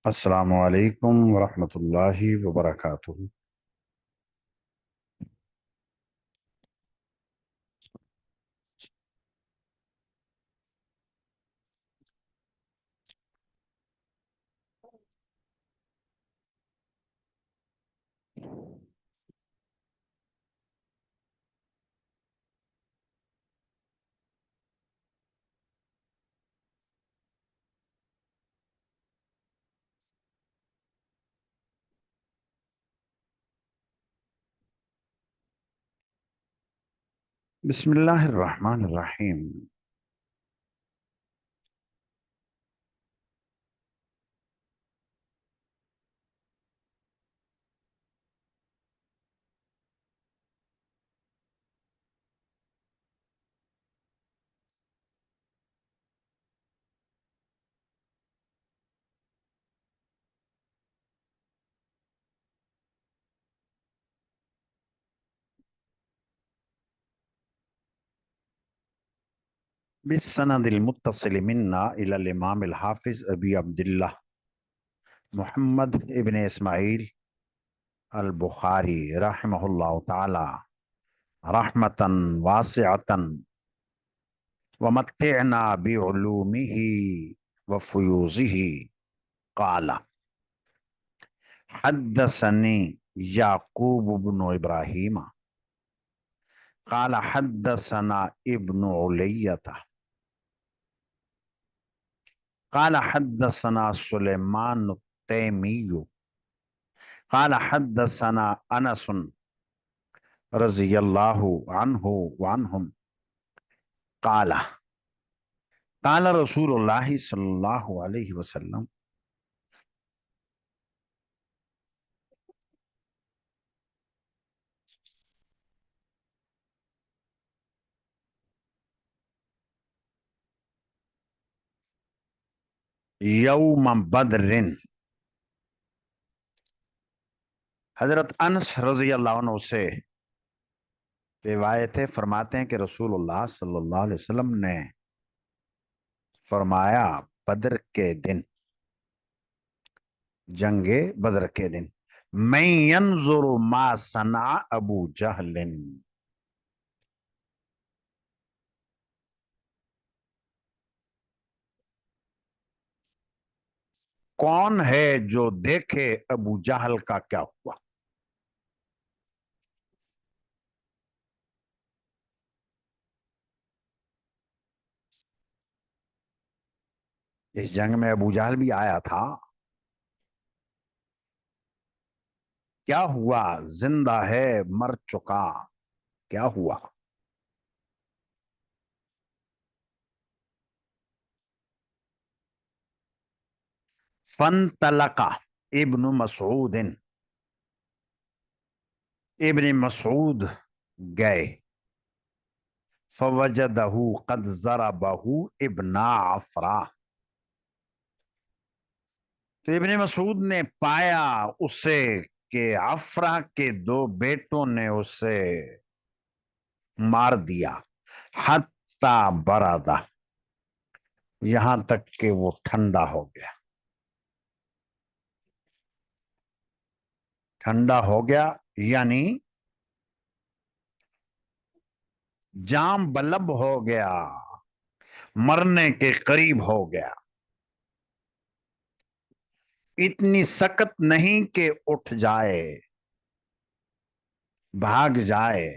السلام علیکم ورحمۃ اللہ وبرکاتہ۔ بسم اللہ الرحمن الرحیم۔ بالسند المتصل منا الى الامام الحافظ ابی عبداللہ محمد ابن اسماعیل البخاری رحمہ اللہ تعالی رحمتا واسعتا ومتعنا بعلومه وفیوزه قال حدثني يعقوب بن ابراہیم قال حدثنا ابن علیہ قال حدثنا سلیمان التیمی قال حدثنا انس رضی اللہ عنہ وعنہم قال قال رسول اللہ صلی اللہ علیہ وسلم یوم بدر، حضرت انس رضی اللہ عنہ سے روایت ہے، فرماتے ہیں کہ رسول اللہ صلی اللہ علیہ وسلم نے فرمایا بدر کے دن، جنگ بدر کے دن، من ینظر ما صنع ابو جہل، کون ہے جو دیکھے ابو جہل کا کیا ہوا۔ اس جنگ میں ابو جہل بھی آیا تھا، کیا ہوا؟ زندہ ہے مر چکا، کیا ہوا؟ فانطلق ابن مسعود، ابن مسعود گئے، فوجدہ قد ضربہ ابن عفرا، تو ابن مسعود نے پایا اسے کہ عفرا کے دو بیٹوں نے اسے مار دیا، حتی بردا، یہاں تک کہ وہ ٹھنڈا ہو گیا، ٹھنڈا ہو گیا یعنی جام بلب ہو گیا، مرنے کے قریب ہو گیا، اتنی سکت نہیں کہ اٹھ جائے بھاگ جائے۔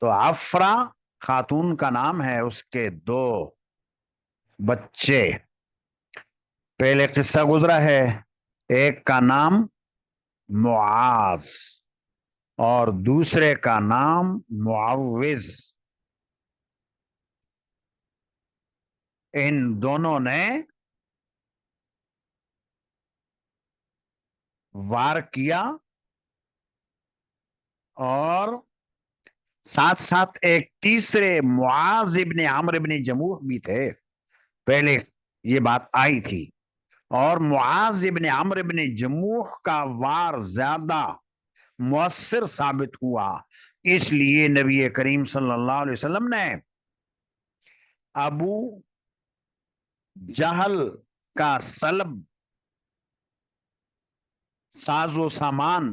تو عفرا خاتون کا نام ہے، اس کے دو بچے، پہلے قصہ گزرا ہے، ایک کا نام معاذ اور دوسرے کا نام معوذ، ان دونوں نے وار کیا، اور ساتھ ساتھ ایک تیسرے معاذ ابن عمرو ابن جموح بھی تھے، پہلے یہ بات آئی تھی، اور معاذ ابن عمرو ابن جموح کا وار زیادہ مؤثر ثابت ہوا، اس لیے نبی کریم صلی اللہ علیہ وسلم نے ابو جہل کا سلب ساز و سامان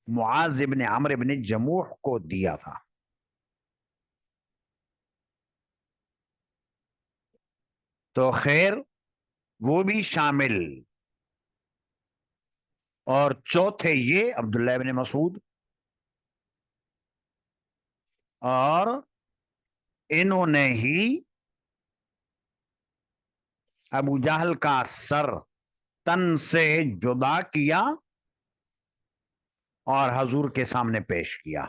معاذ ابن عمرو ابن جموح کو دیا تھا. تو خیر وہ بھی شامل. اور چوتھے یہ عبداللہ ابن مسعود, اور انہوں نے ہی ابو جہل کا سر تن سے جدا کیا اور حضور کے سامنے پیش کیا.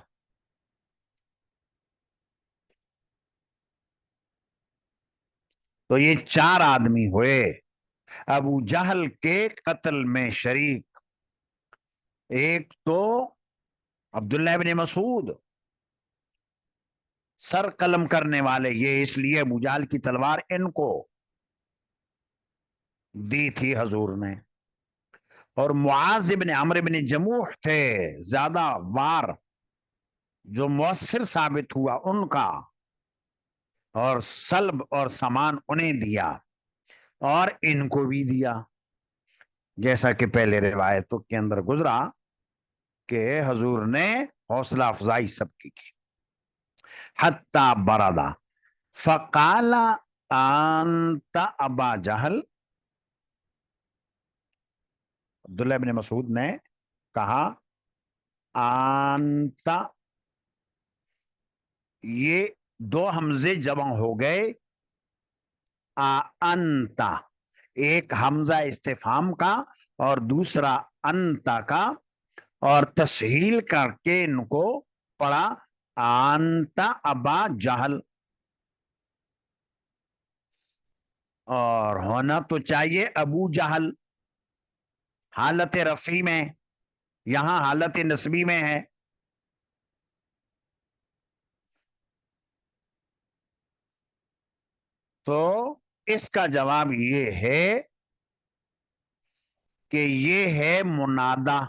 تو یہ 4 آدمی ہوئے ابو جہل کے قتل میں شریک. ایک تو عبداللہ ابن مسعود, سر قلم کرنے والے, یہ اس لیے ابو جہل کی تلوار ان کو دی تھی حضور نے. اور معاذ ابن عمرو ابن جموح تھے زیادہ وار, جو مؤثر ثابت ہوا ان کا, اور سلب اور سامان انہیں دیا اور ان کو بھی دیا, جیسا کہ پہلے روایتوں کے اندر گزرا کہ حضور نے حوصلہ افزائی سب کی. حتی بردا فقال انت ابا جہل, عبداللہ ابن مسعود نے کہا انت, یہ 2 حمزے جمع ہو گئے انت, ایک حمزہ استفہام کا اور دوسرا انتا کا, اور تسہیل کر کے ان کو پڑھا انتا ابا جہل. اور ہونا تو چاہیے ابو جہل حالت رفعی میں, یہاں حالت نسبی میں ہے. تو اس کا جواب یہ ہے کہ یہ ہے منادا.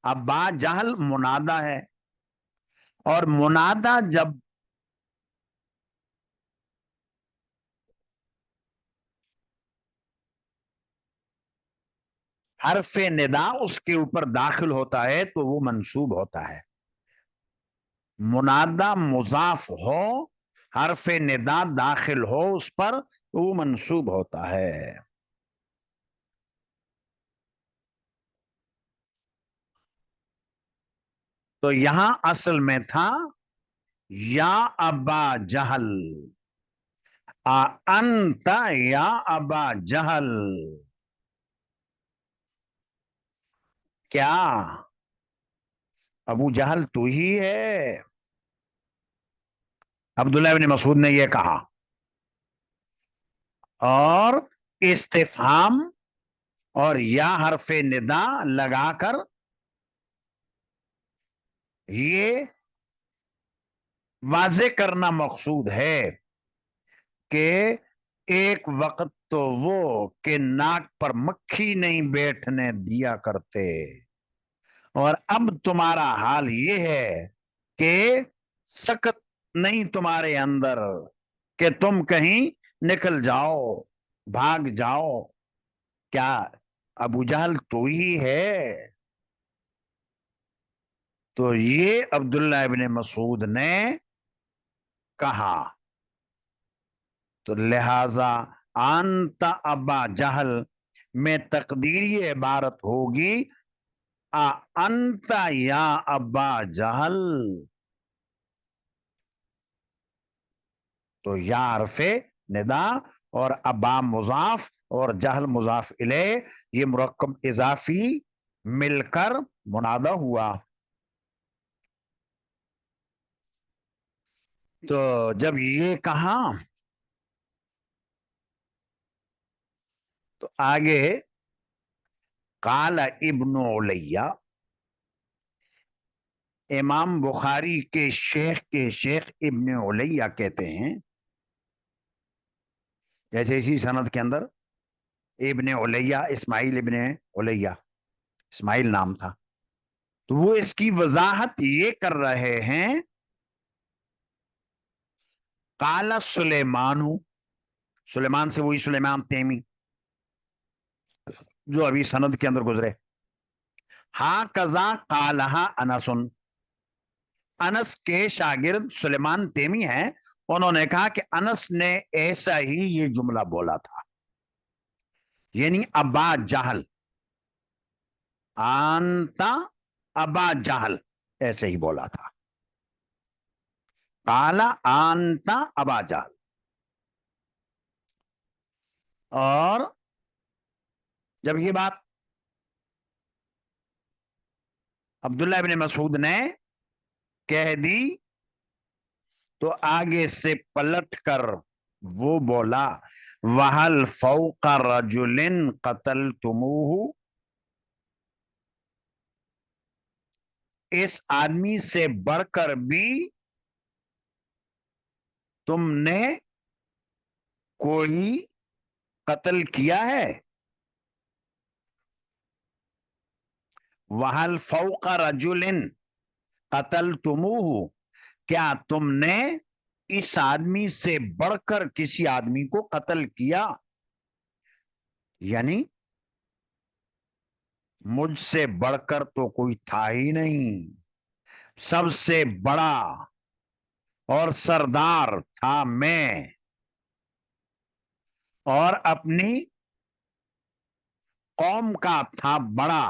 ابا جہل منادا ہے, اور منادا جب حرف ندا اس کے اوپر داخل ہوتا ہے تو وہ منصوب ہوتا ہے. منادا مضاف ہو, حرف ندا داخل ہو اس پر, وہ منصوب ہوتا ہے. تو یہاں اصل میں تھا یا ابا جہل, انت یا ابا جہل, کیا ابو جہل تو ہی ہے؟ عبداللہ ابن مسعود نے یہ کہا, اور استفہام اور یا حرف ندا لگا کر یہ واضح کرنا مقصود ہے کہ ایک وقت تو وہ کہ ناک پر مکھی نہیں بیٹھنے دیا کرتے, اور اب تمہارا حال یہ ہے کہ سکت نہیں تمہارے اندر کہ تم کہیں نکل جاؤ, بھاگ جاؤ. کیا ابو جہل تو ہی ہے؟ تو یہ عبداللہ ابن مسعود نے کہا. تو لہذا انت ابا جہل میں تقدیری عبارت ہوگی انت یا ابا جہل. تو یا حرف ندا اور ابا مضاف اور جہل مضاف الیہ, یہ مرکب اضافی مل کر منادا ہوا. تو جب یہ کہا تو آگے قال ابن علیہ, امام بخاری کے شیخ ابن علیہ کہتے ہیں, جیسے اسی سند کے اندر ابن علیہ اسماعیل ابن علیہ, اسماعیل نام تھا, تو وہ اس کی وضاحت یہ کر رہے ہیں، قال سلیمان، سلیمان سے وہی سلیمان تیمی جو ابھی سند کے اندر گزرے، ہاں کذا قالہا انسن، انس کے شاگرد سلیمان تیمی ہیں، انہوں نے کہا کہ انس نے ایسا ہی یہ جملہ بولا تھا، یعنی ابا جہل، آنتا ابا جہل ایسے ہی بولا تھا، قالا آنتا ابا جہل۔ اور جب یہ بات عبداللہ ابن مسعود نے کہہ دی تو آگے سے پلٹ کر وہ بولا، وَهَلْ فَوْقَ رَجُلٍ قَتَلْتُمُوهُ، اس آدمی سے بڑھ کر بھی تم نے کوئی قتل کیا ہے؟ وَهَلْ فَوْقَ رَجُلٍ قَتَلْتُمُوهُ، کیا تم نے اس آدمی سے بڑھ کر کسی آدمی کو قتل کیا؟ یعنی مجھ سے بڑھ کر تو کوئی تھا ہی نہیں، سب سے بڑا اور سردار تھا میں، اور اپنی قوم کا تھا بڑا،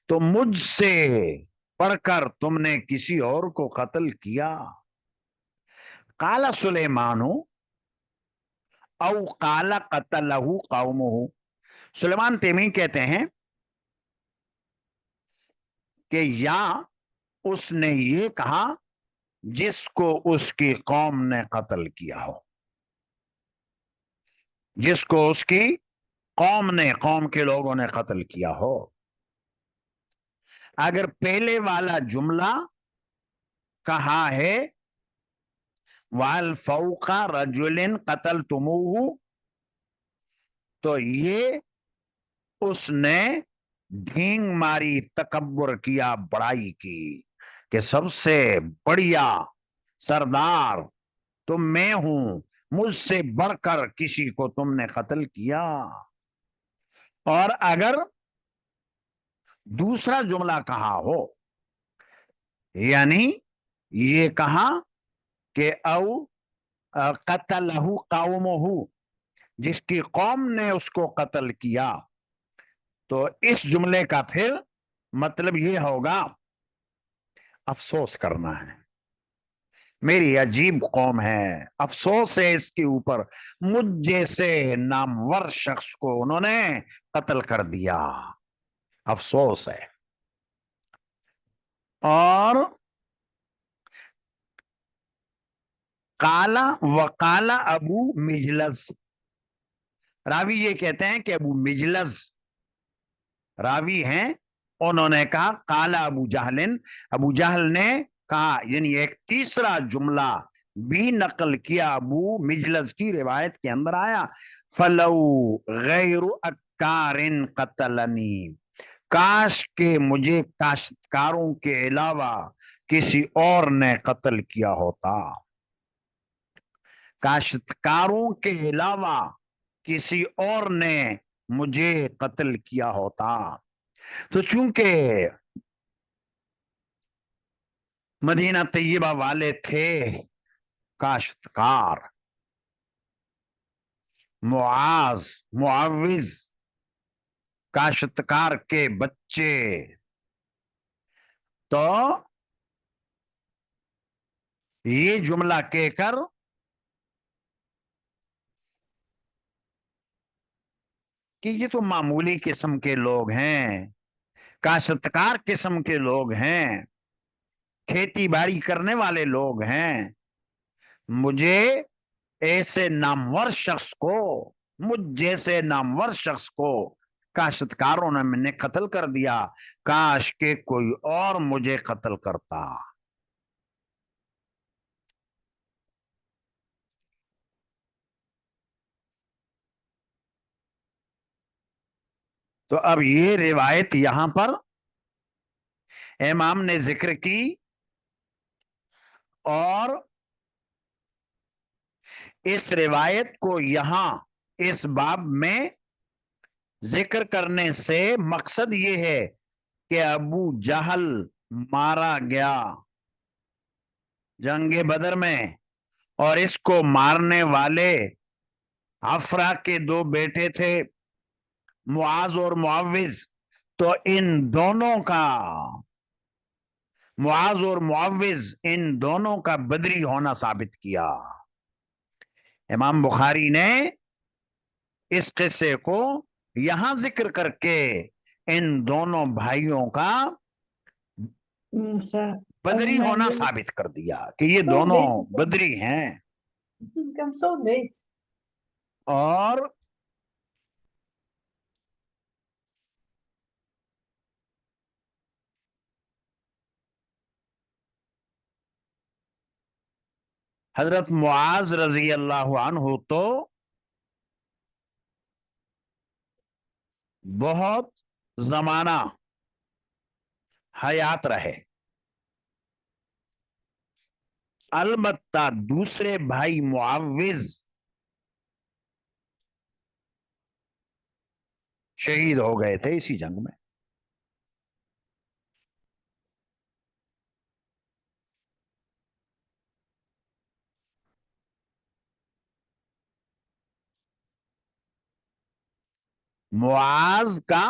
تو مجھ سے پڑھ کر تم نے کسی اور کو قتل کیا؟ قال سلیمان او قال قتلہ قومہ، سلیمان تیمی کہتے ہیں کہ یا اس نے یہ کہا جس کو اس کی قوم نے قتل کیا ہو، جس کو اس کی قوم کے لوگوں نے قتل کیا ہو۔ اگر پہلے والا جملہ کہا ہے وَالْ فَوْقَ رَجُلٍ قَتَلْتُمُوهُ، تو یہ اس نے ڈھینگ ماری، تکبر کیا، بڑائی کی کہ سب سے بڑھیا سردار تو میں ہوں، مجھ سے بڑھ کر کسی کو تم نے قتل کیا۔ اور اگر دوسرا جملہ کہا ہو، یعنی یہ کہا کہ او قتلہ قومہ، جس کی قوم نے اس کو قتل کیا، تو اس جملے کا پھر مطلب یہ ہوگا افسوس کرنا ہے، میری عجیب قوم ہے، افسوس ہے اس کے اوپر، مجھ جیسے نامور شخص کو انہوں نے قتل کر دیا، افسوس ہے۔ اور کالا وکالا ابو مجلس، راوی یہ کہتے ہیں کہ ابو مجلس راوی ہیں، انہوں نے کہا کالا ابو جہل، ابو جہل نے کہا، یعنی ایک تیسرا جملہ بھی نقل کیا ابو مجلس کی روایت کے اندر آیا، فلو غیر اکار قتلنی، کاش کہ مجھے کاشتکاروں کے علاوہ کسی اور نے قتل کیا ہوتا، کاشتکاروں کے علاوہ کسی اور نے مجھے قتل کیا ہوتا۔ تو چونکہ مدینہ طیبہ والے تھے کاشتکار، معوض کاشتکار کے بچے، تو یہ جملہ کہہ کر کہ یہ تو معمولی قسم کے لوگ ہیں، کاشتکار قسم کے لوگ ہیں، کھیتی باڑی کرنے والے لوگ ہیں، مجھے ایسے نامور شخص کو، مجھ جیسے نامور شخص کو کاشتکاروں نے میں نے قتل کر دیا، کاش کہ کوئی اور مجھے قتل کرتا۔ تو اب یہ روایت یہاں پر امام نے ذکر کی اور اس روایت کو یہاں اس باب میں ذکر کرنے سے مقصد یہ ہے کہ ابو جہل مارا گیا جنگ بدر میں، اور اس کو مارنے والے افرا کے دو بیٹے تھے، معاذ اور معوذ. تو ان دونوں کا، معاذ اور معوذ، ان دونوں کا بدری ہونا ثابت کیا. امام بخاری نے اس قصے کو یہاں ذکر کر کے ان دونوں بھائیوں کا بدری ہونا ثابت کر دیا کہ یہ دونوں بدری ہیں. اور حضرت معاذ رضی اللہ عنہ تو بہت زمانہ حیات رہے، البتہ دوسرے بھائی معوذ شہید ہو گئے تھے اسی جنگ میں. معاذ کا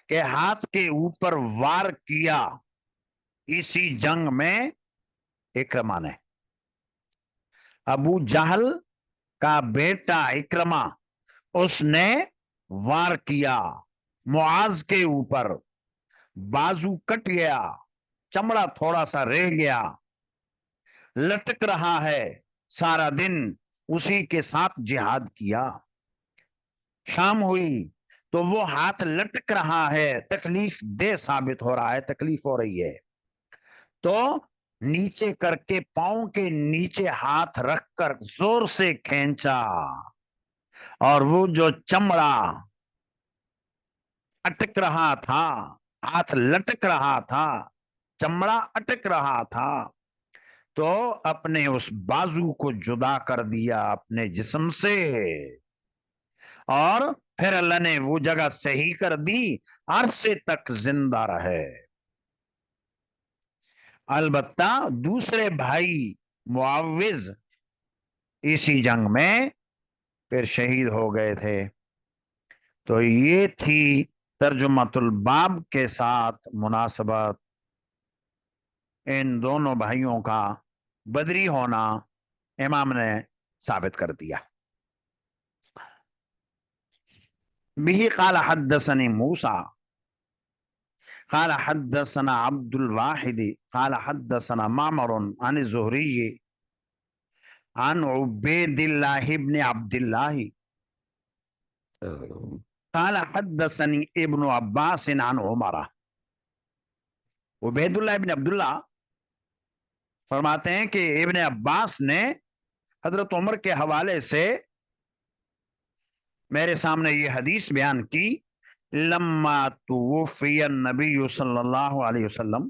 کہ ہاتھ کے اوپر وار کیا اسی جنگ میں اکرما نے. ابو جہل کا بیٹا اکرما، اس نے وار کیا معاذ کے اوپر، بازو کٹ گیا، چمڑا تھوڑا سا رہ گیا، لٹک رہا ہے. سارا دن اسی کے ساتھ جہاد کیا. شام ہوئی تو وہ ہاتھ لٹک رہا ہے، تکلیف دہ ثابت ہو رہا ہے، تکلیف ہو رہی ہے. تو نیچے کر کے پاؤں کے نیچے ہاتھ رکھ کر زور سے کھینچا، اور وہ جو چمڑا اٹک رہا تھا، ہاتھ لٹک رہا تھا، چمڑا اٹک رہا تھا، تو اپنے اس بازو کو جدا کر دیا اپنے جسم سے، اور پھر اللہ نے وہ جگہ صحیح کر دی، عرصے تک زندہ رہے. البتہ دوسرے بھائی معوذ اسی جنگ میں پھر شہید ہو گئے تھے. تو یہ تھی ترجمۃ الباب کے ساتھ مناسبت ان دونوں بھائیوں کا بدری ہونا امام نے ثابت کر دیا. به قال حدثني موسى قال حدثنا عبد الواحد قال حدثنا معمر عن الزهري عن عبيد الله بن عبد الله قال حدثني ابن عباس عن عمر. عبید اللہ ابن عبداللہ فرماتے ہیں کہ ابن عباس نے حضرت عمر کے حوالے سے میرے سامنے یہ حدیث بیان کی، لما توفی النبی صلی اللہ علیہ وسلم،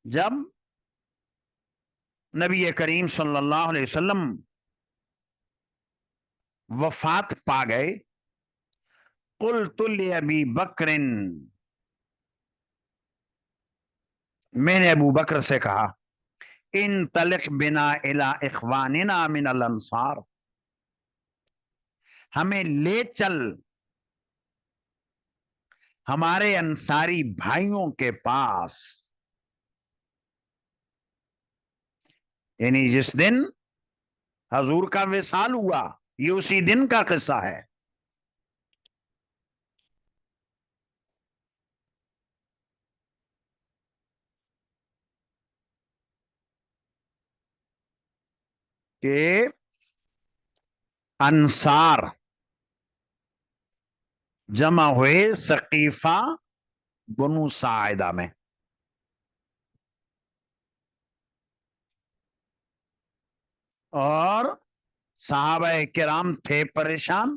جب نبی کریم صلی اللہ علیہ وسلم وفات پا گئے، قلت لابی بکر، میں نے ابو بکر سے کہا، انطلق بنا الی اخواننا من الانصار، ہمیں لے چل ہمارے انصاری بھائیوں کے پاس. یعنی جس دن حضور کا وصال ہوا، یہ اسی دن کا قصہ ہے. کہ انصار جمع ہوئے ثقیفہ بنو ساعدہ میں، اور صحابہ کرام تھے پریشان.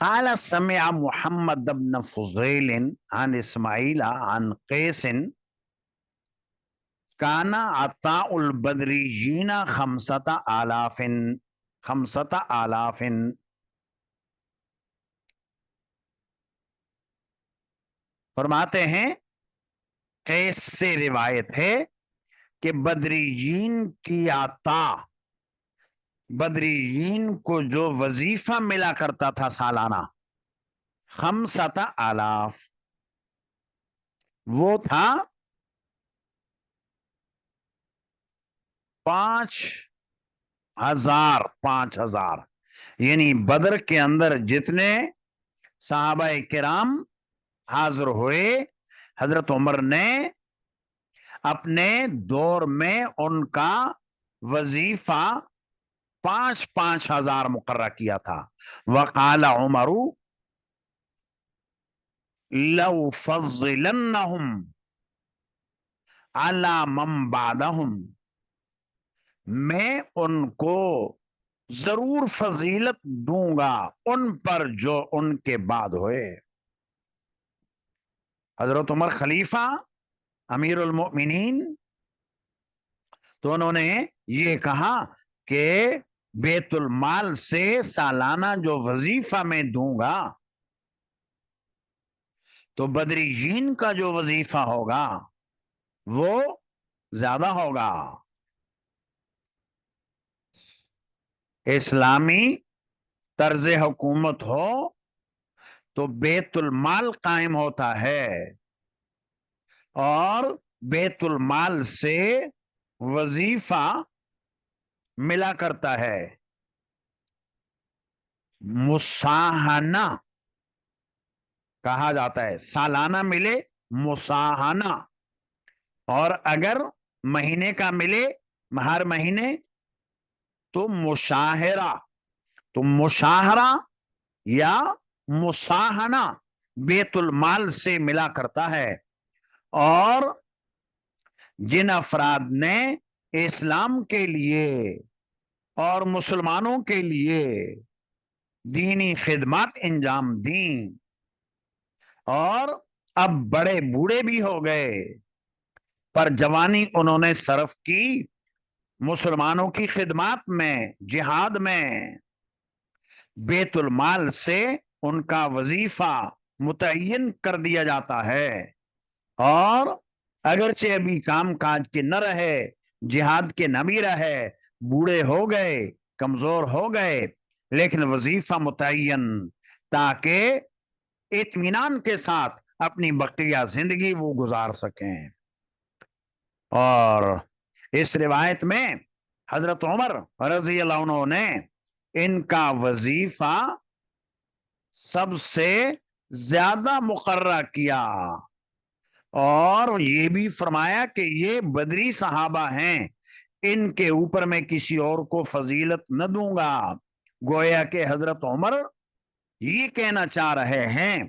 قال سمع محمد بن فضيل عن اسماعيل عن قيس كان عطاء البدريين 5000 5000 فرماتے ہیں قیس سے روایت ہے کہ بدریین کی عطا، بدریین کو جو وظیفہ ملا کرتا تھا سالانہ 5000، وہ تھا 5000، 5000، یعنی بدر کے اندر جتنے صحابہ کرام حاضر ہوئے، حضرت عمر نے اپنے دور میں ان کا وظیفہ 5,000 مقررہ کیا تھا۔ وقال عمر لو فضلنهم على من بعدهم، میں ان کو ضرور فضیلت دوں گا ان پر جو ان کے بعد ہوئے۔ حضرت عمر خلیفہ امیر المؤمنین، تو انہوں نے یہ کہا کہ بیت المال سے سالانہ جو وظیفہ میں دوں گا، تو بدریین کا جو وظیفہ ہوگا وہ زیادہ ہوگا۔ اسلامی طرز حکومت ہو تو بیت المال قائم ہوتا ہے، اور بیت المال سے وظیفہ ملا کرتا ہے۔ مساہنہ کہا جاتا ہے، سالانہ ملے مساہنہ، اور اگر مہینے کا ملے ہر مہینے تو مشاہرہ۔ تو مشاہرہ یا مساہنہ بیت المال سے ملا کرتا ہے۔ اور جن افراد نے اسلام کے لیے اور مسلمانوں کے لیے دینی خدمات انجام دیں اور اب بڑے بوڑھے بھی ہو گئے، پر جوانی انہوں نے صرف کی مسلمانوں کی خدمات میں، جہاد میں، بیت المال سے ان کا وظیفہ متعین کر دیا جاتا ہے۔ اور اگرچہ ابھی کام کاج کے نہ رہے، جہاد کے نہ بھی رہے، بوڑھے ہو گئے، کمزور ہو گئے، لیکن وظیفہ متعین، تاکہ اطمینان کے ساتھ اپنی بقیہ زندگی وہ گزار سکیں۔ اور اس روایت میں حضرت عمر رضی اللہ عنہ نے ان کا وظیفہ سب سے زیادہ مقررہ کیا، اور یہ بھی فرمایا کہ یہ بدری صحابہ ہیں، ان کے اوپر میں کسی اور کو فضیلت نہ دوں گا۔ گویا کہ حضرت عمر یہ کہنا چاہ رہے ہیں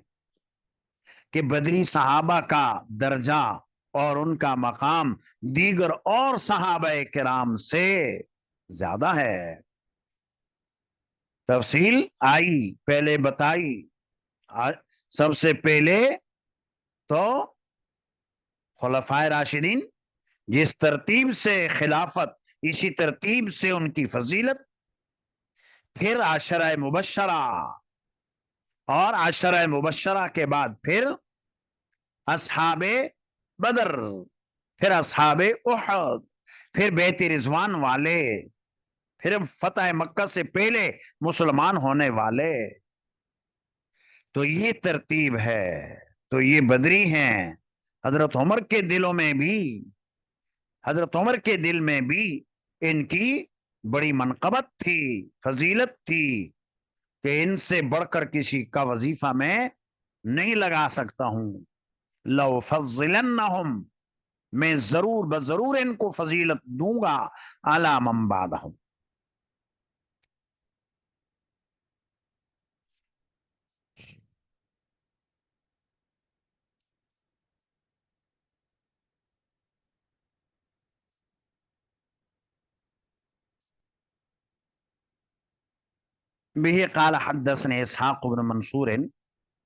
کہ بدری صحابہ کا درجہ اور ان کا مقام دیگر اور صحابہ کرام سے زیادہ ہے۔ تفصیل آئی، پہلے بتائی۔ سب سے پہلے تو خلفائے راشدین، جس ترتیب سے خلافت اسی ترتیب سے ان کی فضیلت، پھر عشرہ مبشرہ، اور عشرہ مبشرہ کے بعد پھر اصحاب بدر، پھر اصحاب احد، پھر بیت رضوان والے، پھر فتح مکہ سے پہلے مسلمان ہونے والے۔ تو یہ ترتیب ہے، تو یہ بدری ہیں۔ حضرت عمر کے دلوں میں بھی، حضرت عمر کے دل میں بھی ان کی بڑی منقبت تھی، فضیلت تھی، کہ ان سے بڑھ کر کسی کا وظیفہ میں نہیں لگا سکتا ہوں۔ لو فضلنہم، میں ضرور بضرور ان کو فضیلت دوں گا، اعلی من بعدہم۔ به قال حدثنا اسحاق بن منصور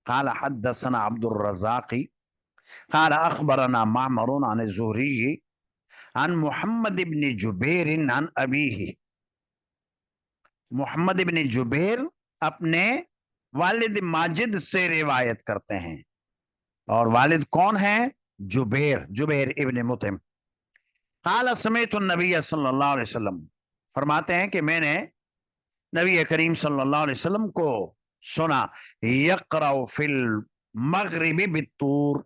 قال حدثنا عبد الرزاق قال اخبرنا معمر عن الزهري عن محمد بن جبیر عن ابیہ. محمد بن جبیر اپنے والد ماجد سے روایت کرتے ہیں. اور والد کون ہے؟ جبیر، جبیر ابن مطعم. قال سمعت النبی صلی اللہ علیہ وسلم، فرماتے ہیں کہ میں نے نبی کریم صلی اللہ علیہ وسلم کو سنا یقرأ فی المغرب بالطور،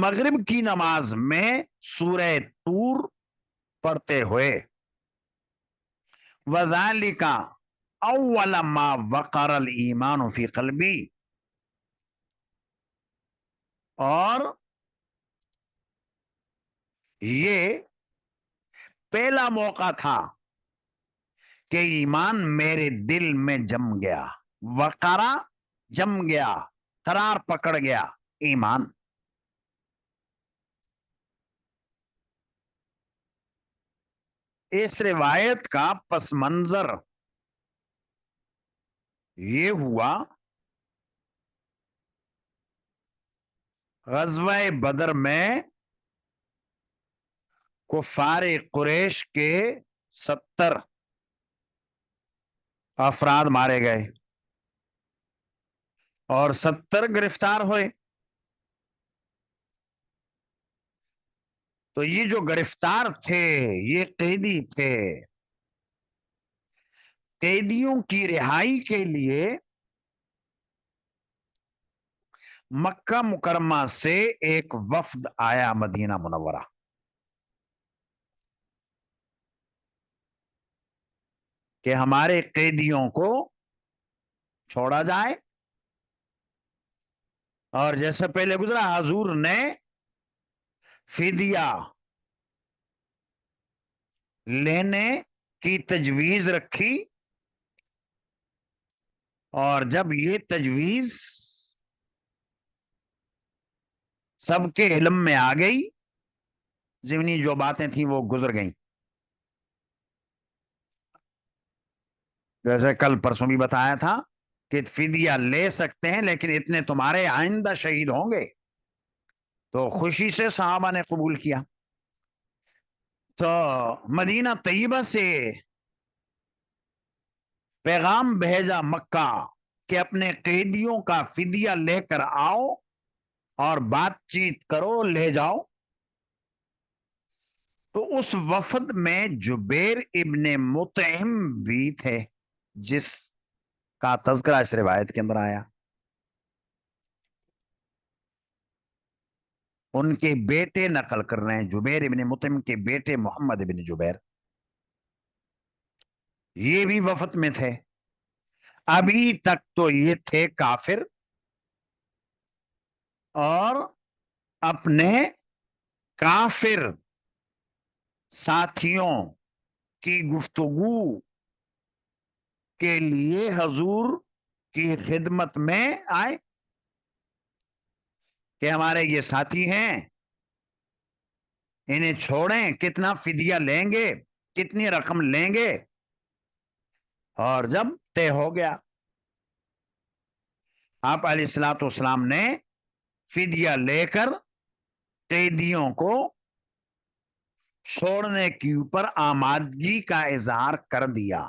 مغرب کی نماز میں سورہ طور پڑھتے ہوئے. وذالک اول ما وقر الایمان فی قلبی، اور یہ پہلا موقع تھا کہ ایمان میرے دل میں جم گیا. وقرا جم گیا، قرار پکڑ گیا ایمان. اس روایت کا پس منظر یہ ہوا، غزوہ بدر میں کفار قریش کے 70 افراد مارے گئے اور 70 گرفتار ہوئے. تو یہ جو گرفتار تھے یہ قیدی تھے. قیدیوں کی رہائی کے لیے مکہ مکرمہ سے ایک وفد آیا مدینہ منورہ. کہ ہمارے قیدیوں کو چھوڑا جائے، اور جیسے پہلے گزرا حضور نے فدیہ لینے کی تجویز رکھی، اور جب یہ تجویز سب کے علم میں آ گئی، ضمنی جو باتیں تھیں وہ گزر گئیں. جیسے کل پرسوں بھی بتایا تھا کہ فدیہ لے سکتے ہیں لیکن اتنے تمہارے آئندہ شہید ہوں گے. تو خوشی سے صحابہ نے قبول کیا. تو مدینہ طیبہ سے پیغام بھیجا مکہ کہ اپنے قیدیوں کا فدیہ لے کر آؤ اور بات چیت کرو، لے جاؤ. تو اس وفد میں جبیر ابن مطعم بھی تھے، جس کا تذکرہ اس روایت کے اندر آیا. ان کے بیٹے نقل کر رہے ہیں، جبیر ابن مطعم کے بیٹے محمد ابن جبیر، یہ بھی وفد میں تھے. ابھی تک تو یہ تھے کافر، اور اپنے کافر ساتھیوں کی گفتگو کے لیے حضور کی خدمت میں آئے کہ ہمارے یہ ساتھی ہیں، انہیں چھوڑیں، کتنا فدیہ لیں گے، کتنی رقم لیں گے. اور جب طے ہو گیا، آپ علیہ الصلوۃ والسلام نے فدیہ لے کر قیدیوں کو چھوڑنے کے اوپر آمادگی کا اظہار کر دیا.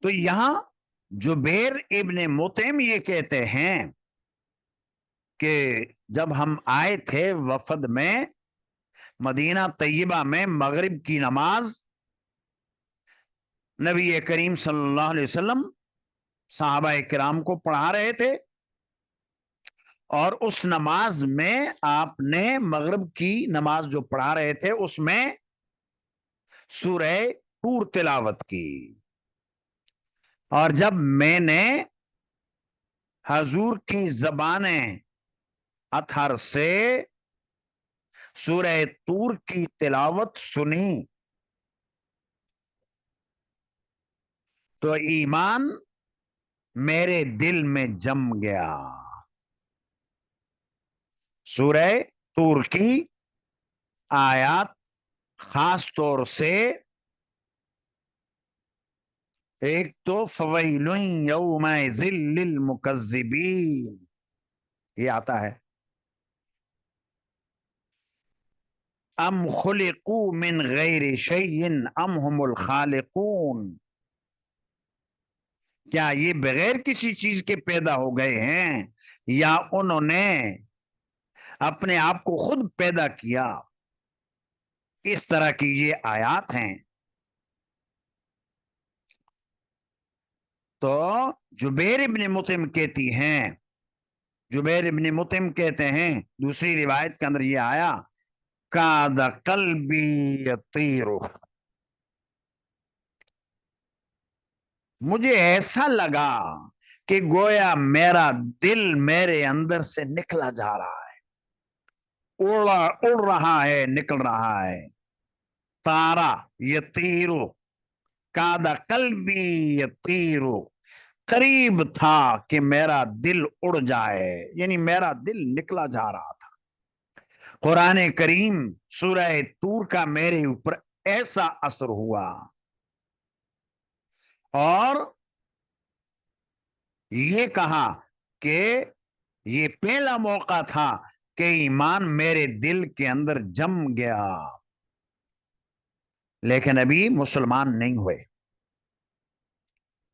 تو یہاں جبیر ابن مطعم یہ کہتے ہیں کہ جب ہم آئے تھے وفد میں مدینہ طیبہ میں، مغرب کی نماز نبی کریم صلی اللہ علیہ وسلم صحابہ کرام کو پڑھا رہے تھے، اور اس نماز میں آپ نے مغرب کی نماز جو پڑھا رہے تھے اس میں سورہ طور تلاوت کی. اور جب میں نے حضور کی زبان اطہر سے سورہ طور کی تلاوت سنی تو ایمان میرے دل میں جم گیا. سورہ طور کی آیات خاص طور سے ایک تو فویل یومئذ للمکذبین، یہ آتا ہے ام خلقوا من غیر شیء ام هم الخالقون، کیا یہ بغیر کسی چیز کے پیدا ہو گئے ہیں یا انہوں نے اپنے آپ کو خود پیدا کیا؟ اس طرح کی یہ آیات ہیں۔ تو جبیر ابن مطعم کہتی ہیں، جبیر ابن مطعم کہتے ہیں دوسری روایت کے اندر یہ آیا کاد قلبی یطیر، مجھے ایسا لگا کہ گویا میرا دل میرے اندر سے نکلا جا رہا ہے، اڑ رہا ہے، نکل رہا ہے۔ تارا یطیرو، کادا قلبی یطیرو، قریب تھا کہ میرا دل اڑ جائے، یعنی میرا دل نکلا جا رہا تھا۔ قرآن کریم سورہ طور کا میرے اوپر ایسا اثر ہوا، اور یہ کہا کہ یہ پہلا موقع تھا کہ ایمان میرے دل کے اندر جم گیا، لیکن ابھی مسلمان نہیں ہوئے۔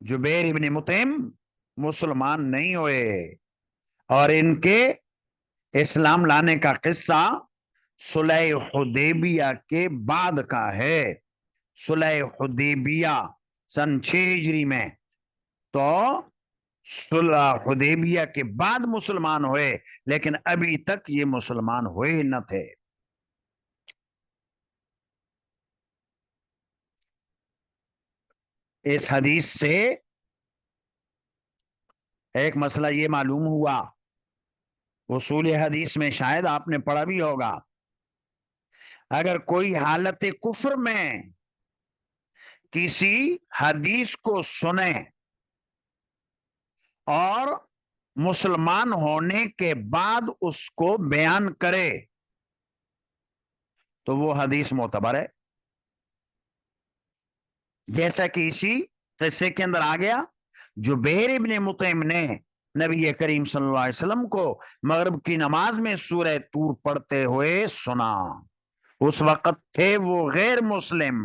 جبیر ابن مطعم مسلمان نہیں ہوئے، اور ان کے اسلام لانے کا قصہ صلح حدیبیہ کے بعد کا ہے۔ صلح حدیبیہ سن 6 ہجری میں، تو صلح حدیبیہ کے بعد مسلمان ہوئے، لیکن ابھی تک یہ مسلمان ہوئے نہ تھے۔ اس حدیث سے ایک مسئلہ یہ معلوم ہوا، اصول حدیث میں شاید آپ نے پڑھا بھی ہوگا، اگر کوئی حالت کفر میں کسی حدیث کو سنے اور مسلمان ہونے کے بعد اس کو بیان کرے تو وہ حدیث معتبر ہے۔ جیسا کہ اسی قصے کے اندر آ گیا، جبیر ابن مطعم نے نبی کریم صلی اللہ علیہ وسلم کو مغرب کی نماز میں سورہ طور پڑھتے ہوئے سنا، اس وقت تھے وہ غیر مسلم،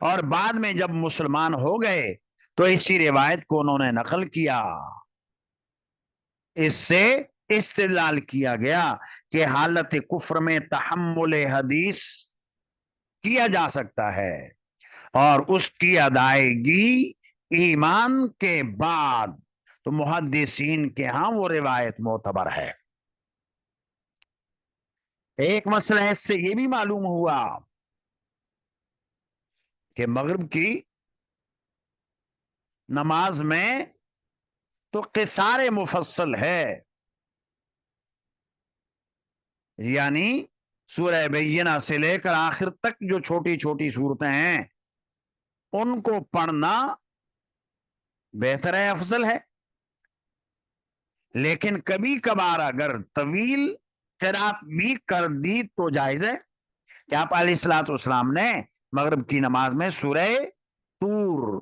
اور بعد میں جب مسلمان ہو گئے تو اسی روایت کو انہوں نے نقل کیا۔ اس سے استدلال کیا گیا کہ حالت کفر میں تحمل حدیث کیا جا سکتا ہے، اور اس کی ادائیگی ایمان کے بعد تو محدثین کے ہاں وہ روایت معتبر ہے۔ ایک مسئلہ اس سے یہ بھی معلوم ہوا کہ مغرب کی نماز میں تو قصار مفصل ہے، یعنی سورہ بینہ سے لے کر آخر تک جو چھوٹی چھوٹی صورتیں ہیں ان کو پڑھنا بہتر ہے، افضل ہے، لیکن کبھی کبھار اگر طویل قرات بھی کر دی تو جائز ہے، کہ آپ علیہ الصلوۃ والسلام نے مغرب کی نماز میں سورہ طور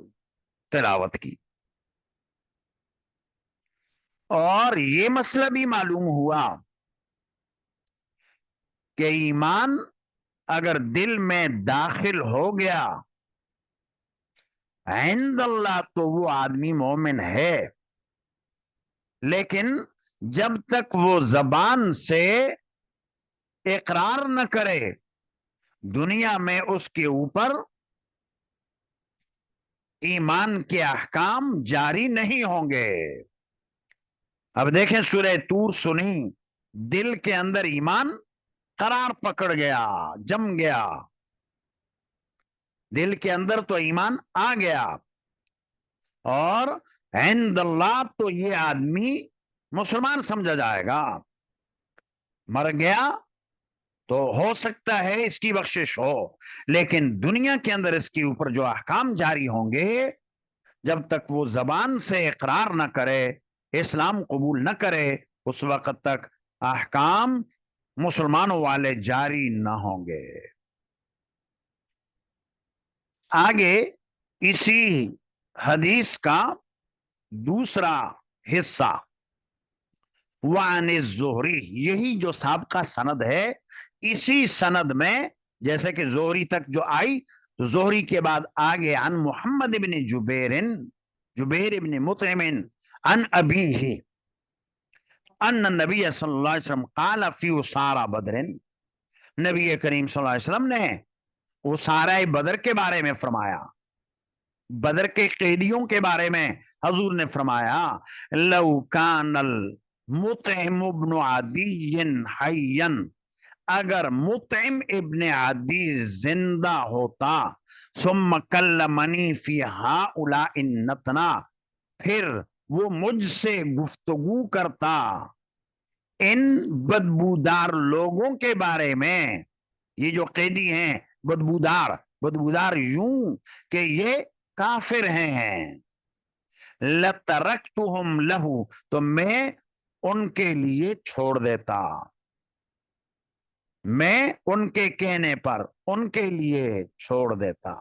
تلاوت کی۔ اور یہ مسئلہ بھی معلوم ہوا کہ ایمان اگر دل میں داخل ہو گیا عند اللہ تو وہ آدمی مومن ہے، لیکن جب تک وہ زبان سے اقرار نہ کرے دنیا میں اس کے اوپر ایمان کے احکام جاری نہیں ہوں گے۔ اب دیکھیں سورہ طور سنی، دل کے اندر ایمان قرار پکڑ گیا، جم گیا، دل کے اندر تو ایمان آ گیا، اور عند اللہ تو یہ آدمی مسلمان سمجھا جائے گا۔ مر گیا تو ہو سکتا ہے اس کی بخشش ہو، لیکن دنیا کے اندر اس کے اوپر جو احکام جاری ہوں گے جب تک وہ زبان سے اقرار نہ کرے، اسلام قبول نہ کرے، اس وقت تک احکام مسلمانوں والے جاری نہ ہوں گے۔ آگے اسی حدیث کا دوسرا حصہ وعن الزہری، یہی جو سابقہ سند ہے اسی سند میں جیسے کہ زہری تک جو آئی تو زہری کے بعد آگے عن محمد بن جبیر بن مطعم عن ابیہ ان نبی صلی اللہ علیہ وسلم قال فی اسارى بدر، نبی کریم صلی اللہ علیہ وسلم نے اسارى بدر کے بارے میں فرمایا، بدر کے قیدیوں کے بارے میں حضور نے فرمایا لو کان المطعم ابن عدی حیا، اگر مطعم ابن عدی زندہ ہوتا ثم کلمنی فی ہؤلاء النتنا، پھر وہ مجھ سے گفتگو کرتا ان بدبودار لوگوں کے بارے میں، یہ جو قیدی ہیں بدبودار یوں کہ یہ کافر ہیں، لترکتہم لہو، تو میں ان کے لیے چھوڑ دیتا، میں ان کے کہنے پر ان کے لیے چھوڑ دیتا۔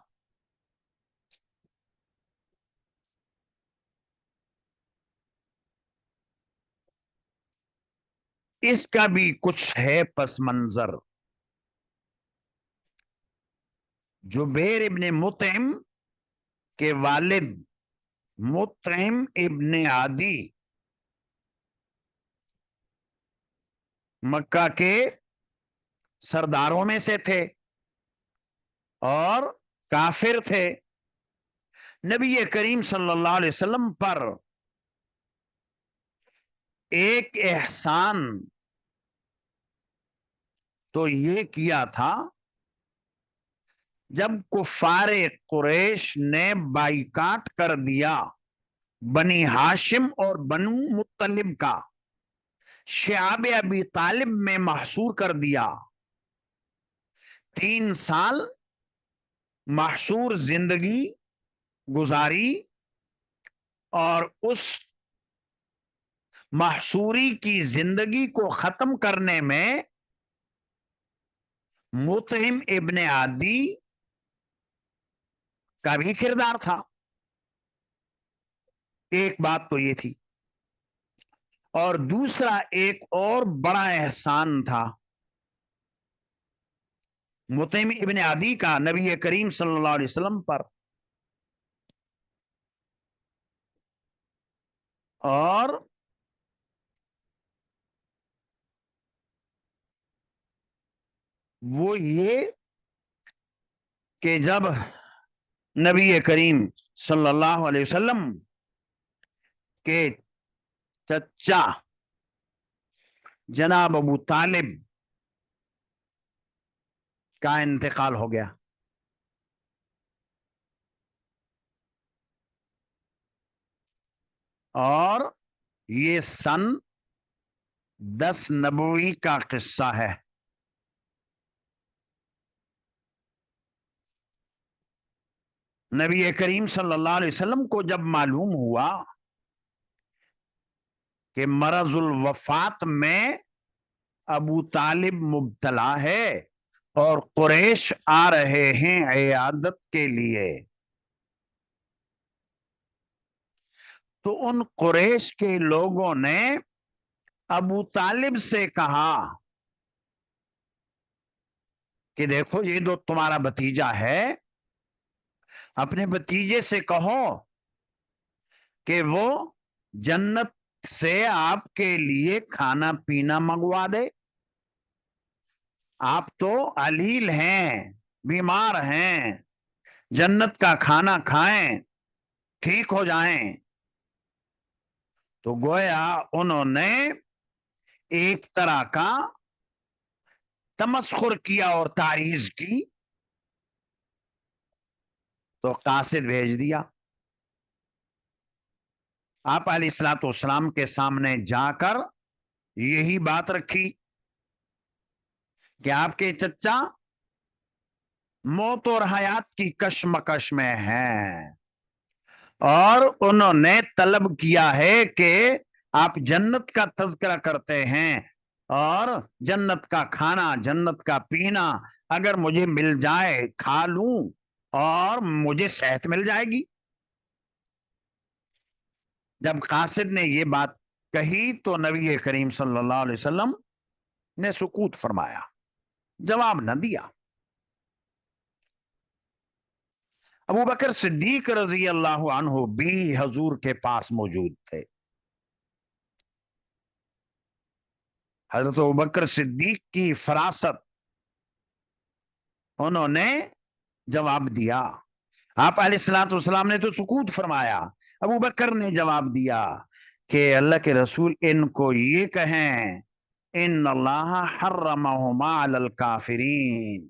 اس کا بھی کچھ ہے پس منظر۔ جبیر ابن مطعم کے والد مطعم ابن عدی مکہ کے سرداروں میں سے تھے اور کافر تھے، نبی کریم صلی اللہ علیہ وسلم پر ایک احسان تو یہ کیا تھا جب کفار قریش نے بائیکاٹ کر دیا بنی ہاشم اور بنو مطلب کا، شعب ابی طالب میں محصور کر دیا، 3 سال محصور زندگی گزاری، اور اس محصوری کی زندگی کو ختم کرنے میں مطعم ابن عدی کا بھی کردار تھا۔ ایک بات تو یہ تھی، اور دوسرا ایک اور بڑا احسان تھا مطعم ابن عدی کا نبی کریم صلی اللہ علیہ وسلم پر، اور وہ یہ کہ جب نبی کریم صلی اللہ علیہ وسلم کے چچا جناب ابو طالب کا انتقال ہو گیا، اور یہ سن 10 نبوی کا قصہ ہے۔ نبی کریم صلی اللہ علیہ وسلم کو جب معلوم ہوا کہ مرض الوفات میں ابو طالب مبتلا ہے اور قریش آ رہے ہیں عیادت کے لیے، تو ان قریش کے لوگوں نے ابو طالب سے کہا کہ دیکھو یہ جو تمہارا بھتیجا ہے، اپنے بھتیجے سے کہو کہ وہ جنت سے آپ کے لیے کھانا پینا منگوا دے، آپ تو علیل ہیں، بیمار ہیں، جنت کا کھانا کھائیں ٹھیک ہو جائیں۔ تو گویا انہوں نے ایک طرح کا تمسخر کیا اور تعریض کی، تو قاصد بھیج دیا، آپ علیہ الصلوۃ والسلام کے سامنے جا کر یہی بات رکھی کہ آپ کے چچا موت اور حیات کی کشمکش میں ہیں، اور انہوں نے طلب کیا ہے کہ آپ جنت کا تذکرہ کرتے ہیں، اور جنت کا کھانا جنت کا پینا اگر مجھے مل جائے کھا لوں اور مجھے صحت مل جائے گی۔ جب قاصد نے یہ بات کہی تو نبی کریم صلی اللہ علیہ وسلم نے سکوت فرمایا، جواب نہ دیا۔ ابو بکر صدیق رضی اللہ عنہ بھی حضور کے پاس موجود تھے۔ حضرت ابو بکر صدیق کی فراست، انہوں نے جواب دیا۔ آپ علیہ الصلوۃ والسلام نے تو سکوت فرمایا، ابو بکر نے جواب دیا کہ اللہ کے رسول ان کو یہ کہیں ان اللہ حرمہما علی الکافرین،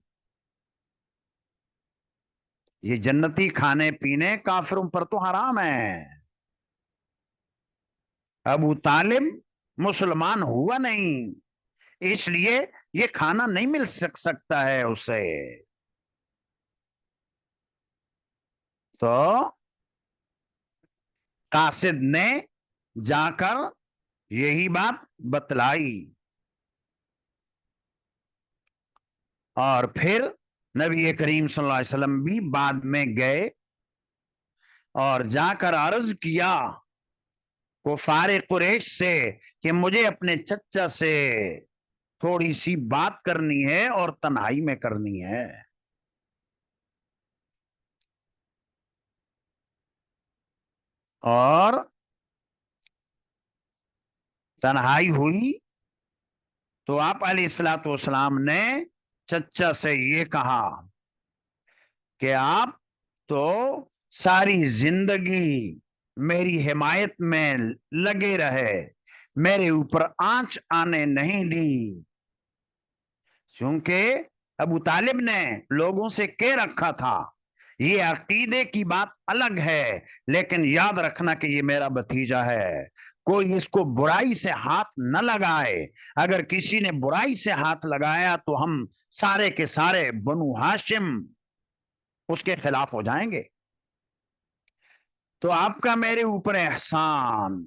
یہ جنتی کھانے پینے کافروں پر تو حرام ہے۔ ابو طالب مسلمان ہوا نہیں، اس لیے یہ کھانا نہیں مل سکتا ہے اسے۔ تو قاصد نے جا کر یہی بات بتلائی، اور پھر نبی کریم صلی اللہ علیہ وسلم بھی بعد میں گئے اور جا کر عرض کیا کفار قریش سے کہ مجھے اپنے چچا سے تھوڑی سی بات کرنی ہے اور تنہائی میں کرنی ہے۔ اور تنہائی ہوئی تو آپ علیہ الصلوۃ والسلام نے چچا سے یہ کہا کہ آپ تو ساری زندگی میری حمایت میں لگے رہے، میرے اوپر آنچ آنے نہیں دی، کیونکہ ابو طالب نے لوگوں سے کہہ رکھا تھا یہ عقیدے کی بات الگ ہے، لیکن یاد رکھنا کہ یہ میرا بھتیجا ہے، کوئی اس کو برائی سے ہاتھ نہ لگائے، اگر کسی نے برائی سے ہاتھ لگایا تو ہم سارے کے سارے بنو ہاشم اس کے خلاف ہو جائیں گے۔ تو آپ کا میرے اوپر احسان،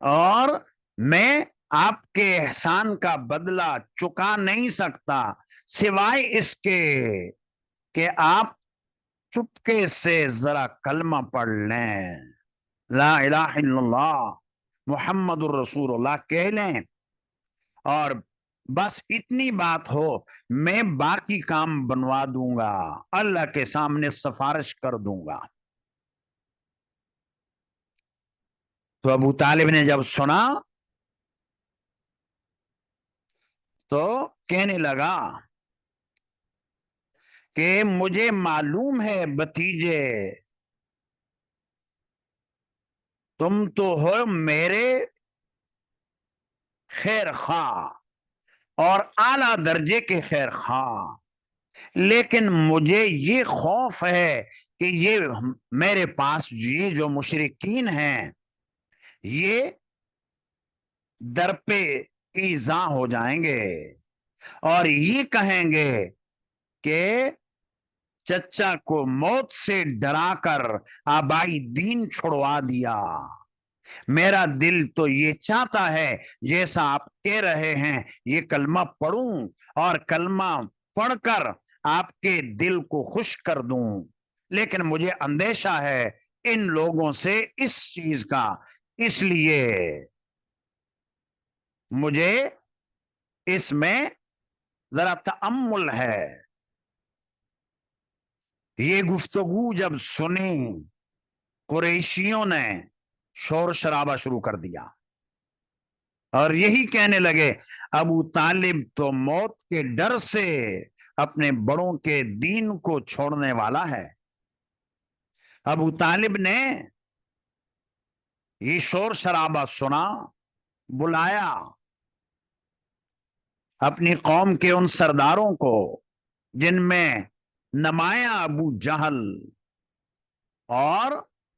اور میں آپ کے احسان کا بدلہ چکا نہیں سکتا سوائے اس کے کہ آپ چپکے سے ذرا کلمہ پڑھ لیں، لا الہ الا اللہ محمد الرسول اللہ کہہ لیں، اور بس اتنی بات ہو، میں باقی کام بنوا دوں گا، اللہ کے سامنے سفارش کر دوں گا۔ تو ابو طالب نے جب سنا تو کہنے لگا کہ مجھے معلوم ہے بھتیجے، تم تو ہو میرے خیر خواہ اور اعلی درجے کے خیر خواہ، لیکن مجھے یہ خوف ہے کہ یہ میرے پاس یہ جو مشرکین ہیں یہ در پہ ایذا ہو جائیں گے اور یہ کہیں گے کہ چچا کو موت سے ڈرا کر آبائی دین چھڑوا دیا۔ میرا دل تو یہ چاہتا ہے جیسا آپ کہہ رہے ہیں یہ کلمہ پڑھوں اور کلمہ پڑھ کر آپ کے دل کو خوش کر دوں، لیکن مجھے اندیشہ ہے ان لوگوں سے اس چیز کا، اس لیے مجھے اس میں ذرا تأمل ہے۔ یہ گفتگو جب سنی قریشیوں نے شور شرابہ شروع کر دیا اور یہی کہنے لگے ابو طالب تو موت کے ڈر سے اپنے بڑوں کے دین کو چھوڑنے والا ہے۔ ابو طالب نے یہ شور شرابہ سنا، بلایا اپنی قوم کے ان سرداروں کو جن میں نمایاں ابو جہل، اور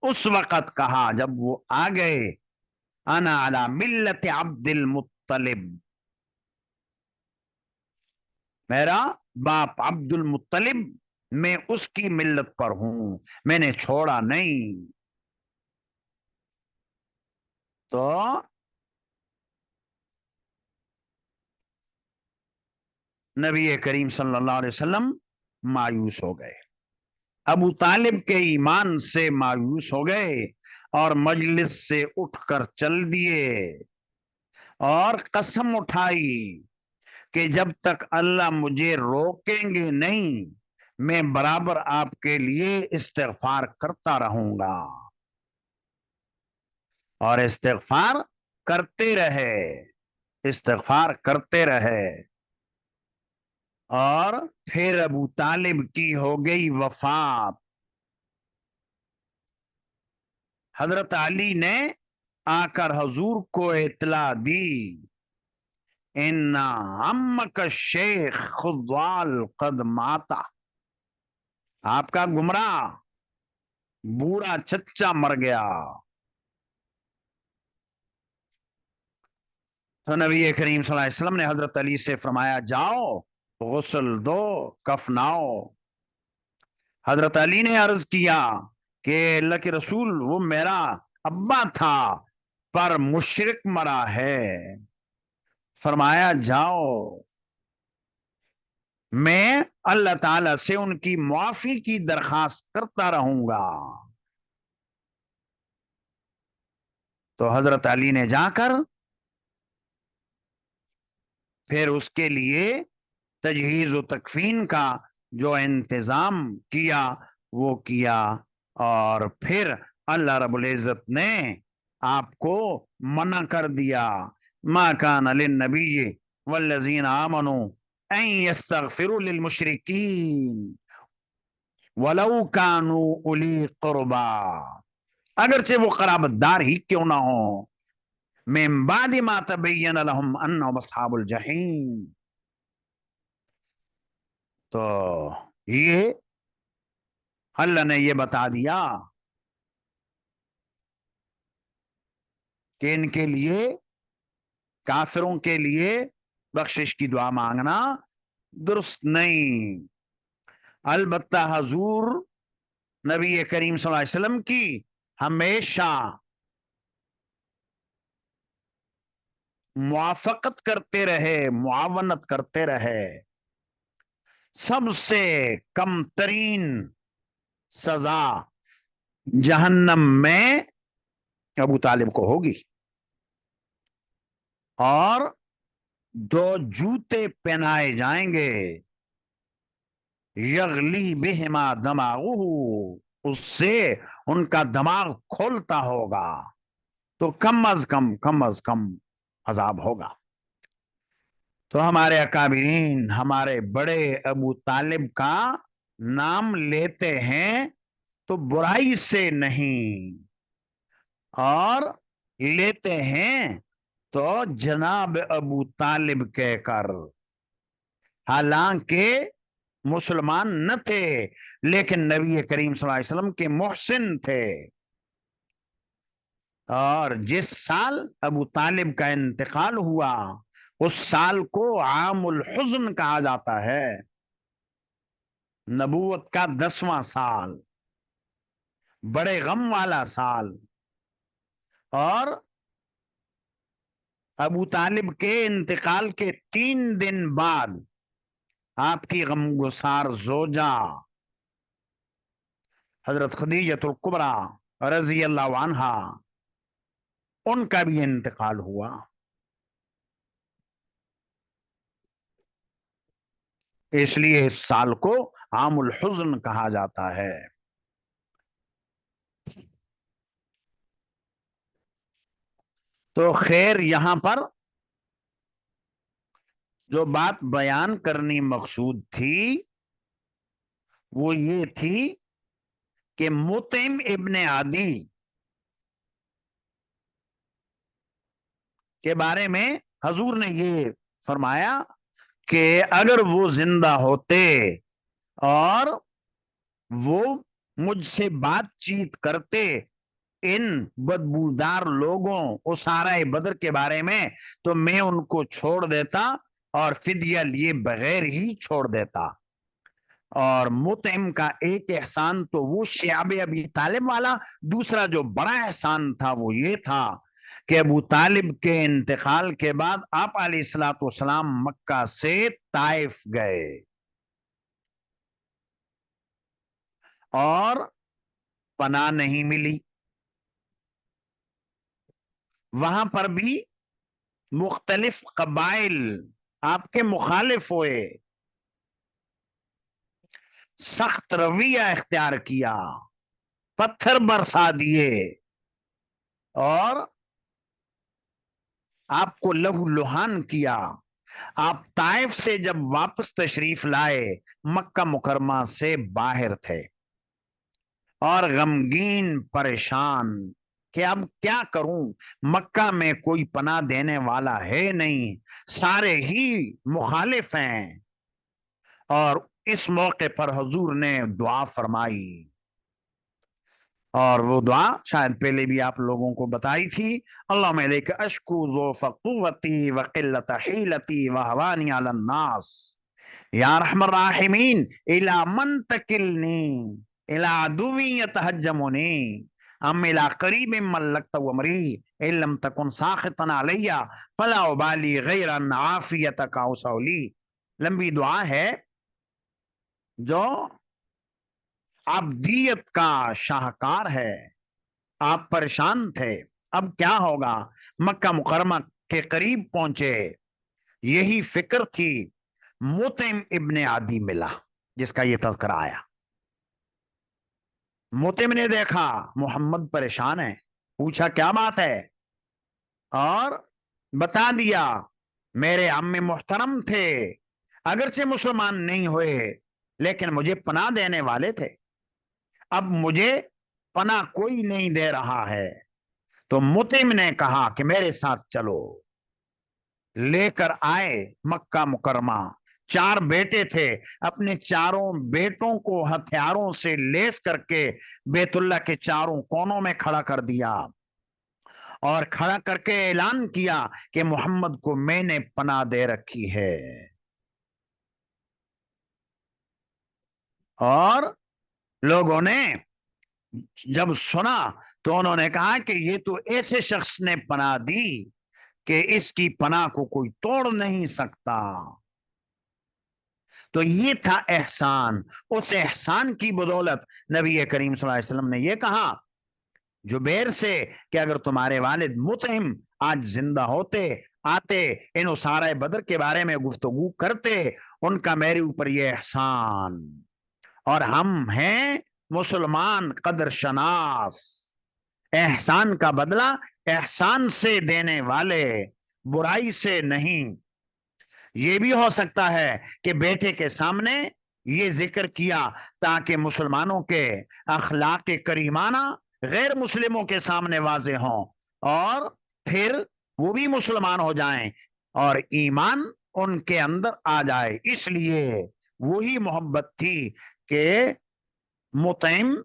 اس وقت کہا جب وہ آ گئے انا علی ملت عبد المطلب، میرا باپ عبد المطلب میں اس کی ملت پر ہوں، میں نے چھوڑا نہیں۔ تو نبی کریم صلی اللہ علیہ وسلم مایوس ہو گئے، ابو طالب کے ایمان سے مایوس ہو گئے اور مجلس سے اٹھ کر چل دیے اور قسم اٹھائی کہ جب تک اللہ مجھے روکیں گے نہیں میں برابر آپ کے لیے استغفار کرتا رہوں گا. اور استغفار کرتے رہے، استغفار کرتے رہے. اور پھر ابو طالب کی ہو گئی وفات. حضرت علی نے آ کر حضور کو اطلاع دی، ان عمک الشیخ خضال قد ماتا، آپ کا گمراہ بوڑھا چچا مر گیا. تو نبی کریم صلی اللہ علیہ وسلم نے حضرت علی سے فرمایا جاؤ غسل دو کفناؤ. حضرت علی نے عرض کیا کہ اللہ کے رسول وہ میرا ابا تھا پر مشرک مرا ہے. فرمایا جاؤ میں اللہ تعالی سے ان کی معافی کی درخواست کرتا رہوں گا. تو حضرت علی نے جا کر پھر اس کے لیے تجہیز و تکفین کا جو انتظام کیا وہ کیا. اور پھر اللہ رب العزت نے آپ کو منع کر دیا، ما کان للنبی والذین آمنوا ان یستغفروا للمشرکین ولو کانوا اولی قربا، اگرچہ وہ قرابت دار ہی کیوں نہ ہو، من بعد ما تبین لهم انهم اصحاب الجحیم. تو یہ اللہ نے یہ بتا دیا کہ ان کے لیے، کافروں کے لیے بخشش کی دعا مانگنا درست نہیں. البتہ حضور نبی کریم صلی اللہ علیہ وسلم کی ہمیشہ موافقت کرتے رہے، معاونت کرتے رہے. سب سے کم ترین سزا جہنم میں ابو طالب کو ہوگی، اور 2 جوتے پہنائے جائیں گے، یغلی بہما دماغہ، اس سے ان کا دماغ کھولتا ہوگا، تو کم از کم عذاب ہوگا. تو ہمارے اکابرین ہمارے بڑے ابو طالب کا نام لیتے ہیں تو برائی سے نہیں، اور لیتے ہیں تو جناب ابو طالب کہہ کر، حالانکہ مسلمان نہ تھے لیکن نبی کریم صلی اللہ علیہ وسلم کے محسن تھے. اور جس سال ابو طالب کا انتقال ہوا اس سال کو عام الحزن کہا جاتا ہے، نبوت کا 10واں سال، بڑے غم والا سال. اور ابو طالب کے انتقال کے 3 دن بعد آپ کی غمگسار زوجہ حضرت خدیجۃ الکبریٰ رضی اللہ عنہا، ان کا بھی انتقال ہوا. اس لیے اس سال کو عام الحزن کہا جاتا ہے. تو خیر یہاں پر جو بات بیان کرنی مقصود تھی وہ یہ تھی کہ مطعم ابن عدی کے بارے میں حضور نے یہ فرمایا کہ اگر وہ زندہ ہوتے اور وہ مجھ سے بات چیت کرتے ان بدبودار لوگوں اسارہ بدر کے بارے میں تو میں ان کو چھوڑ دیتا اور فدیہ لیے بغیر ہی چھوڑ دیتا. اور مطعم کا ایک احسان تو وہ شعب ابی طالب والا، دوسرا جو بڑا احسان تھا وہ یہ تھا کہ ابو طالب کے انتقال کے بعد آپ علیہ الصلوۃ والسلام مکہ سے طائف گئے اور پناہ نہیں ملی. وہاں پر بھی مختلف قبائل آپ کے مخالف ہوئے، سخت رویہ اختیار کیا، پتھر برسا دیے اور آپ کو لہو لہان کیا. آپ طائف سے جب واپس تشریف لائے، مکہ مکرمہ سے باہر تھے اور غمگین پریشان کہ اب کیا کروں، مکہ میں کوئی پناہ دینے والا ہے نہیں، سارے ہی مخالف ہیں. اور اس موقع پر حضور نے دعا فرمائی، اور وہ دعا شاید پہلے بھی آپ لوگوں کو بتائی تھی. اللہم الیک اشکو ضعف قوتی وقلت حیلتی وہوانی علی الناس یا ارحم الراحمین الی من تکلنی الی عدوی یتہجمنی ام الی قریب ملکت ومری ان لم تکن ساخطا علی فلا ابالی غیر ان عافیتک اوسع لی. لمبی دعا ہے جو ابدیت کا شاہکار ہے. آپ پریشان تھے، اب کیا ہوگا، مکہ مکرمہ کے قریب پہنچے، یہی فکر تھی. مطعم ابن عدی ملا جس کا یہ تذکرہ آیا. مطعم نے دیکھا محمد پریشان ہے، پوچھا کیا بات ہے، اور بتا دیا میرے عم محترم تھے، اگرچہ مسلمان نہیں ہوئے لیکن مجھے پناہ دینے والے تھے، اب مجھے پناہ کوئی نہیں دے رہا ہے. تو مطعم نے کہا کہ میرے ساتھ چلو. لے کر آئے مکہ مکرمہ. 4 بیٹے تھے، اپنے چاروں بیٹوں کو ہتھیاروں سے لیس کر کے بیت اللہ کے چاروں کونوں میں کھڑا کر دیا اور کھڑا کر کے اعلان کیا کہ محمد کو میں نے پناہ دے رکھی ہے. اور لوگوں نے جب سنا تو انہوں نے کہا کہ یہ تو ایسے شخص نے پناہ دی کہ اس کی پناہ کو کوئی توڑ نہیں سکتا. تو یہ تھا احسان. اس احسان کی بدولت نبی کریم صلی اللہ علیہ وسلم نے یہ کہا جبیر سے کہ اگر تمہارے والد مطعم آج زندہ ہوتے، آتے، ان اسارہ بدر کے بارے میں گفتگو کرتے، ان کا میرے اوپر یہ احسان، اور ہم ہیں مسلمان قدر شناس، احسان کا بدلہ احسان سے دینے والے، برائی سے نہیں. یہ بھی ہو سکتا ہے کہ بیٹے کے سامنے یہ ذکر کیا تاکہ مسلمانوں کے اخلاق کریمانہ غیر مسلموں کے سامنے واضح ہوں اور پھر وہ بھی مسلمان ہو جائیں اور ایمان ان کے اندر آ جائے. اس لیے وہی محبت تھی کہ مطعم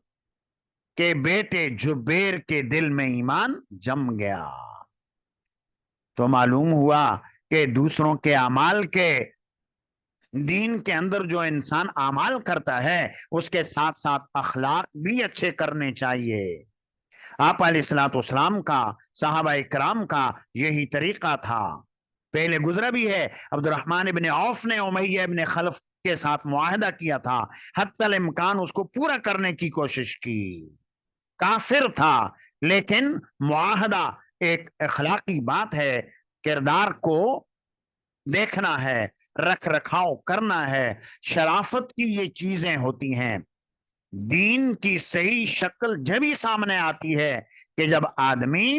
کے بیٹے جبیر کے دل میں ایمان جم گیا. تو معلوم ہوا کہ دوسروں کے اعمال کے دین کے اندر جو انسان اعمال کرتا ہے اس کے ساتھ ساتھ اخلاق بھی اچھے کرنے چاہیے. آپ علیہ الصلوۃ والسلام کا، صحابہ کرام کا یہی طریقہ تھا. پہلے گزرا بھی ہے، عبد الرحمن ابن عوف نے امیہ ابن خلف کے ساتھ معاہدہ کیا تھا، حتی الامکان اس کو پورا کرنے کی کوشش کی. کافر تھا لیکن معاہدہ ایک اخلاقی بات ہے، کردار کو دیکھنا ہے، رکھ رکھاؤ کرنا ہے، شرافت کی یہ چیزیں ہوتی ہیں. دین کی صحیح شکل جبھی سامنے آتی ہے کہ جب آدمی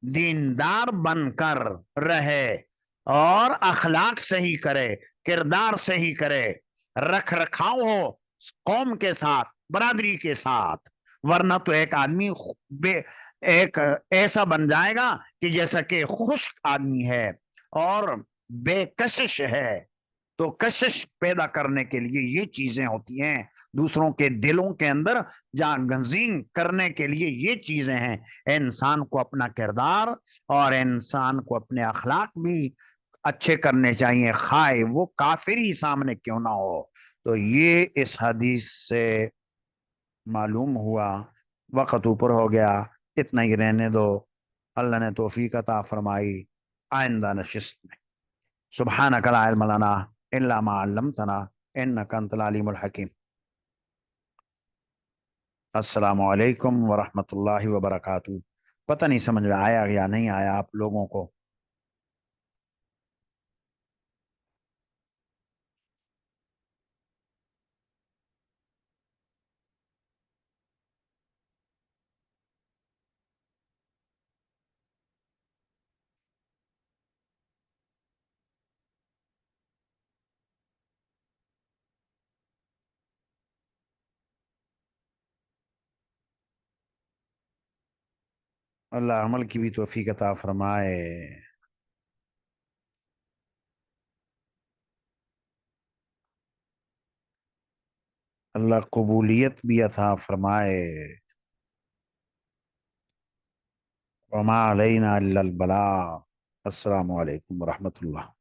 دیندار بن کر رہے اور اخلاق صحیح کرے، کردار صحیح کرے، رکھ رکھاؤ ہو قوم کے ساتھ، برادری کے ساتھ. ورنہ تو ایک آدمی ایک ایسا بن جائے گا کہ جیسا کہ خشک آدمی ہے اور بے کشش ہے. تو کشش پیدا کرنے کے لیے یہ چیزیں ہوتی ہیں، دوسروں کے دلوں کے اندر جہاں گنزین کرنے کے لیے یہ چیزیں ہیں. انسان کو اپنا کردار اور انسان کو اپنے اخلاق بھی اچھے کرنے چاہیے، خواہ وہ کافر ہی سامنے کیوں نہ ہو. تو یہ اس حدیث سے معلوم ہوا. وقت اوپر ہو گیا، اتنا ہی رہنے دو. اللہ نے توفیق عطا فرمائی. آئندہ نشست میں سبحانک لا علم لنا الا ما علمتنا انک انت العلیم الحکیم. السلام علیکم ورحمۃ اللہ وبرکاتہ۔ پتہ نہیں سمجھ میں آیا یا نہیں آیا آپ لوگوں کو؟ اللہ عمل کی بھی توفیق عطا فرمائے۔ اللہ قبولیت بھی عطا فرمائے۔ وما علینا الا البلاغ۔ السلام علیکم ورحمۃ اللہ۔